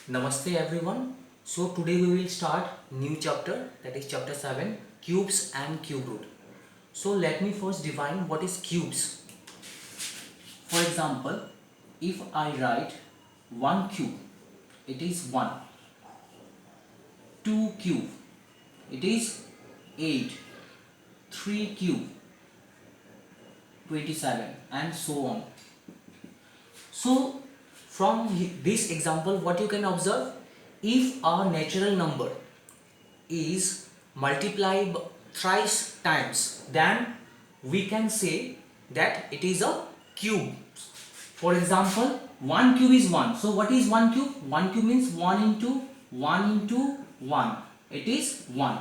Namaste everyone. So today we will start new chapter, that is chapter 7, cubes and cube root. So let me first define what is cubes. For example, if I write 1 cube, it is 1. 2 cube, it is 8. 3 cube, 27, and so on. So from this example, what you can observe, if our natural number is multiplied thrice times, then we can say that it is a cube. For example, 1 cube is 1. So what is 1 cube? 1 cube means 1 into 1 into 1. It is 1.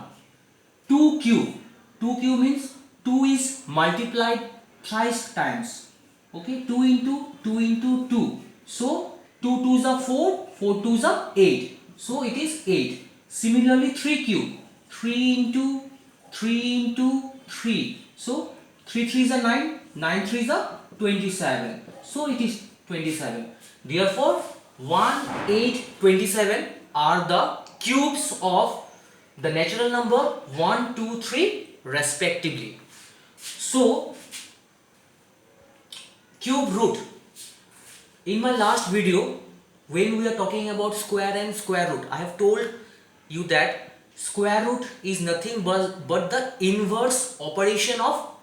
2 cube. 2 cube means 2 is multiplied thrice times. Okay, 2 into 2 into 2. So 2 2s are 4, 4 2s are 8. So it is 8. Similarly 3 cube. 3 into 3 into 3. So 3 3s are 9, 9 3s are 27. So it is 27. Therefore 1, 8, 27 are the cubes of the natural number 1, 2, 3 respectively. So cube root. In my last video, when we are talking about square and square root, I have told you that square root is nothing but the inverse operation of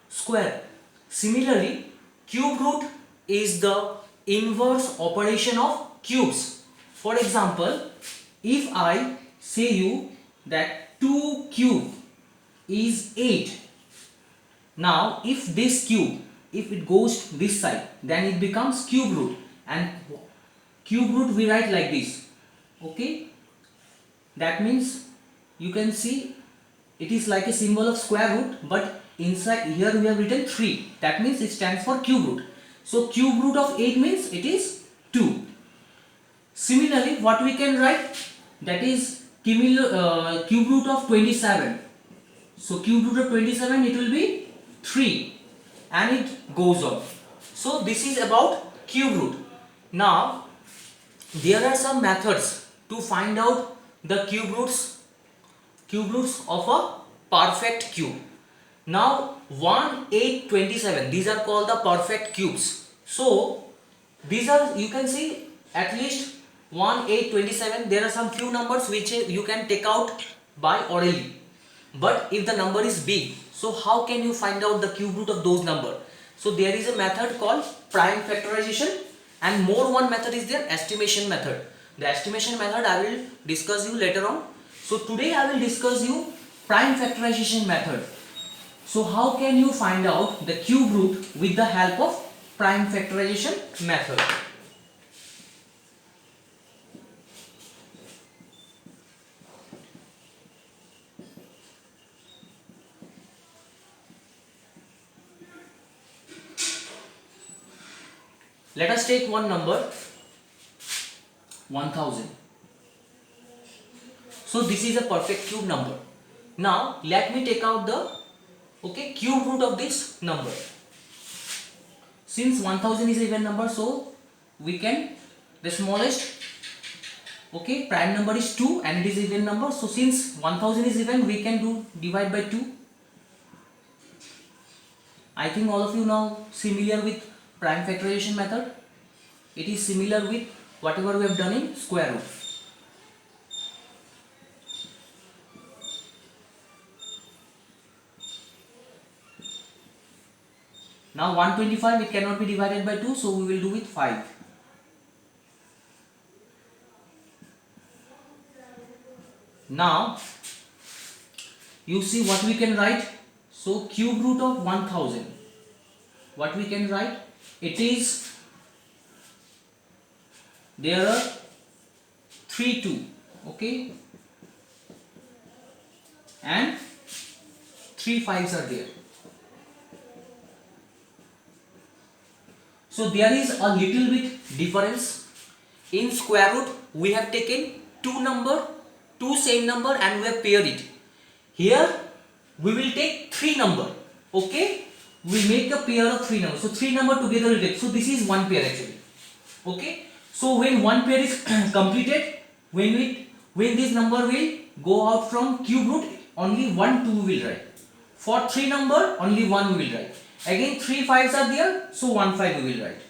square. Similarly, cube root is the inverse operation of cubes. For example, if I say you that 2 cube is 8. Now if this cube, if it goes to this side, then it becomes cube root, and cube root we write like this. Okay, that means you can see it is like a symbol of square root, but inside here we have written 3. That means it stands for cube root. So cube root of 8 means it is 2. Similarly, what we can write, that is cube root of 27. So cube root of 27, it will be 3, and it goes on. So this is about cube root. Now there are some methods to find out the cube roots of a perfect cube. Now 1, 8, 27, these are called the perfect cubes. So these are, you can see, at least 1, 8, 27, there are some few numbers which you can take out by orally. But if the number is big, so how can you find out the cube root of those numbers? So there is a method called prime factorization, and more one method is there, estimation method. The estimation method I will discuss you later on. So today I will discuss you prime factorization method. So how can you find out the cube root with the help of prime factorization method? Let us take one number, 1000. So this is a perfect cube number. Now let me take out the cube root of this number. Since 1000 is an even number, so we can, the smallest prime number is 2 and it is even number. So since 1000 is even, we can do divide by 2. I think all of you now familiar with prime factorization method. It is similar with whatever we have done in square root. Now 125, it cannot be divided by 2, so we will do with 5. Now you see what we can write. So cube root of 1000, what we can write, it is, there are 3 2, okay, and 3 5s are there. So there is a little bit difference. In square root we have taken two same number and we have paired it. Here we will take 3 number, okay, we make a pair of 3 numbers. So 3 number together will take, so this is one pair actually, okay. So when one pair is completed, when this number will go out from cube root, only 1 2 will write. For 3 number, only 1 we will write. Again 3 5s are there, so 1 5 we will write.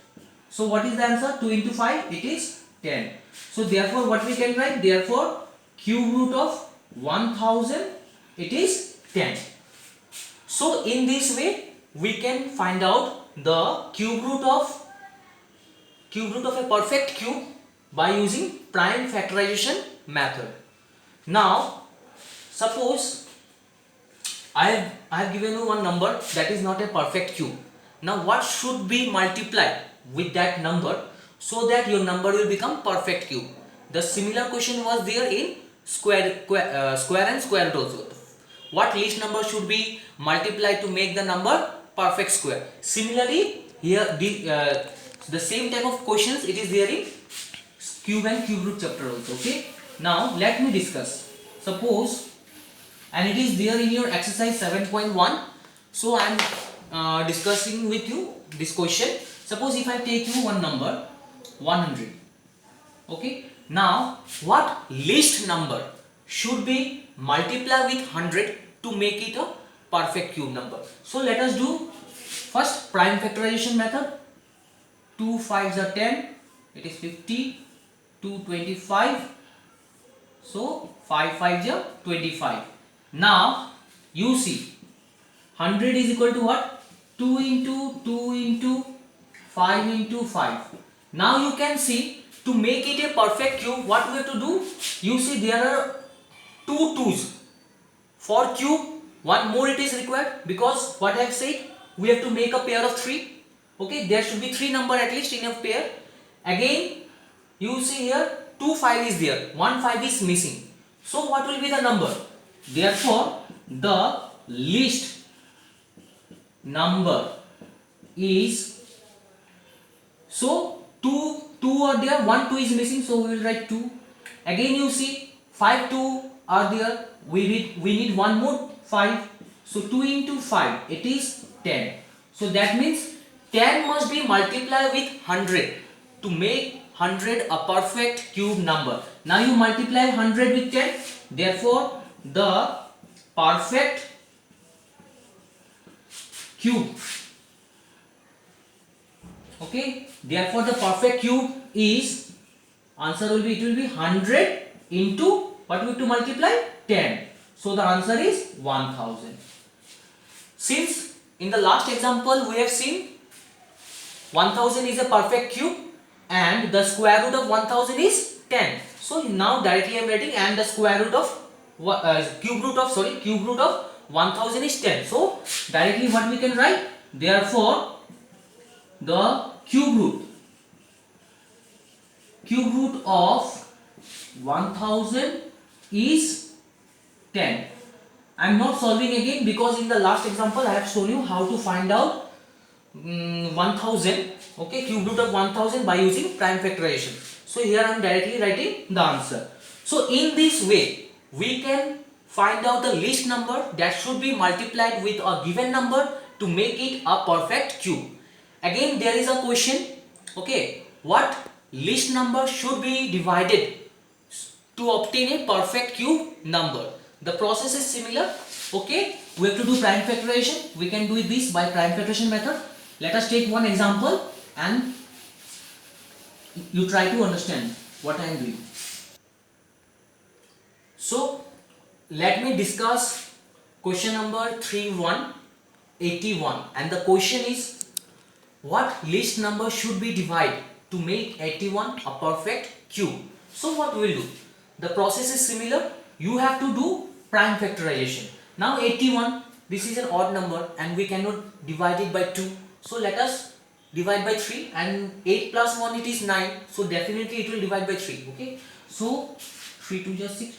So what is the answer? 2 into 5, it is 10. So therefore what we can write? Therefore cube root of 1000, it is 10. So in this way we can find out the cube root of a perfect cube by using prime factorization method. Now suppose I have given you one number that is not a perfect cube. Now what should be multiplied with that number so that your number will become perfect cube? The similar question was there in square and square root also. What least number should be multiplied to make the number perfect square? Similarly here the same type of questions it is there in cube and cube root chapter also. Okay, now let me discuss. Suppose, and it is there in your exercise 7.1. so I am discussing with you this question. Suppose if I take you one number 100. Okay, now what least number should be multiplied with 100 to make it a perfect cube number? So let us do first prime factorization method. 2 5s are 10, it is 50, 2 25, so 5 5s are 25. Now you see 100 is equal to what? 2 into 2 into 5 into 5. Now you can see, to make it a perfect cube, what we have to do? You see there are two 2's. For cube, one more it is required, because what I have said, we have to make a pair of 3. Okay, there should be 3 number at least in a pair. Again, you see here 2 5 is there, 1 5 is missing. So what will be the number? Therefore, the least number is, so 2 are there, 1 2 is missing, so we will write 2. Again you see 5 2 are there, we need one more 5, so 2 into 5, it is 10. So that means 10 must be multiplied with 100 to make 100 a perfect cube number. Now you multiply 100 with 10, therefore the perfect cube, okay, therefore the perfect cube is, answer will be, it will be 100 into what we have to multiply? 10. So the answer is 1000. Since in the last example we have seen 1000 is a perfect cube and the square root of 1000 is 10. So now directly I am writing, and the square root of cube root of 1000 is 10. So directly what we can write? Therefore the cube root of 1000 is 10. I am not solving again, because in the last example I have shown you how to find out 1000, okay, cube root of 1000 by using prime factorization. So here I am directly writing the answer. So in this way we can find out the least number that should be multiplied with a given number to make it a perfect cube. Again there is a question, okay, what least number should be divided to obtain a perfect cube number? The process is similar, okay, we have to do prime factorization. We can do this by prime factorization method. Let us take one example and you try to understand what I am doing. So let me discuss question number 3181, and the question is, what least number should be divided to make 81 a perfect cube? So what we will do? The process is similar. You have to do prime factorization. Now 81, this is an odd number and we cannot divide it by 2. So let us divide by 3, and 8 plus 1 it is 9. So definitely it will divide by 3. Okay. So 3 2 just 6.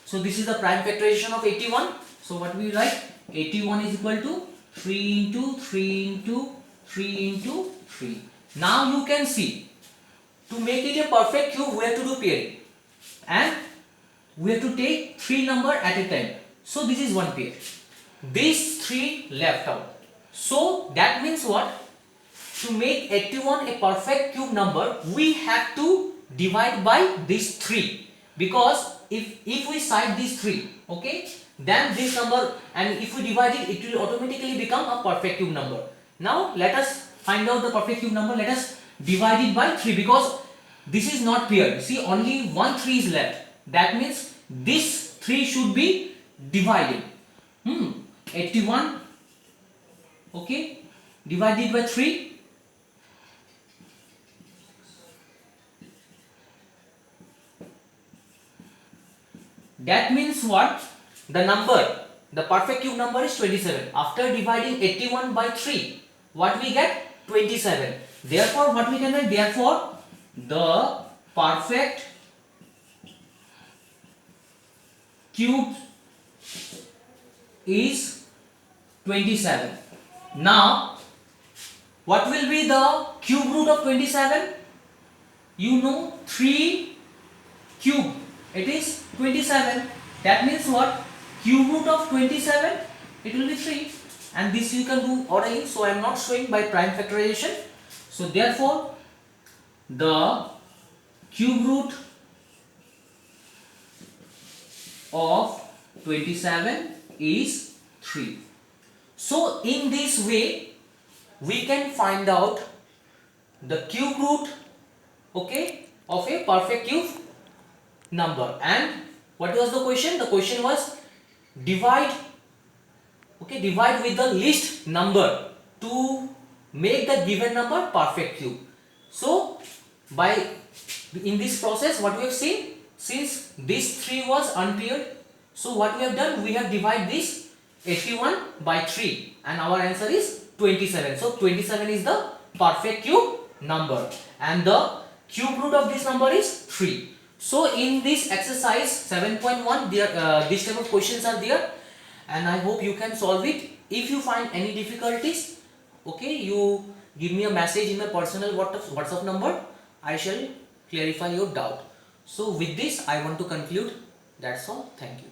So this is the prime factorization of 81. So what we write? 81 is equal to 3 into 3 into 3 into 3. Now you can see, to make it a perfect cube we have to do pairing, and we have to take 3 number at a time. So this is one pair. These 3 left out. So that means what? To make 81 a perfect cube number, we have to divide by these 3, because if we cite these 3, okay, then this number, and if we divide it, it will automatically become a perfect cube number. Now let us find out the perfect cube number. Let us divide it by 3, because this is not paired. See, only one 3 is left. That means this 3 should be divided. 81, okay, divided by 3. That means what? The number, the perfect cube number is 27. After dividing 81 by 3, what we get? 27. Therefore, what we can write? Therefore, the perfect cube is 27. Now, what will be the cube root of 27? You know, 3 cube, it is 27. That means what? Cube root of 27, it will be 3. And this you can do orally, so I am not showing by prime factorization. So therefore, the cube root of 27 is 3. So in this way, we can find out the cube root, okay, of a perfect cube number. And what was the question? The question was divide, okay, divide with the least number to make the given number perfect cube. So in this process, what we have seen, since this 3 was unpaired, so what we have done, we have divided this 81 by 3, and our answer is 27. So 27 is the perfect cube number, and the cube root of this number is 3. So in this exercise 7.1, this type of questions are there, and I hope you can solve it. If you find any difficulties, okay, you give me a message in my personal WhatsApp number. I shall clarify your doubt. So with this, I want to conclude. That's all. Thank you.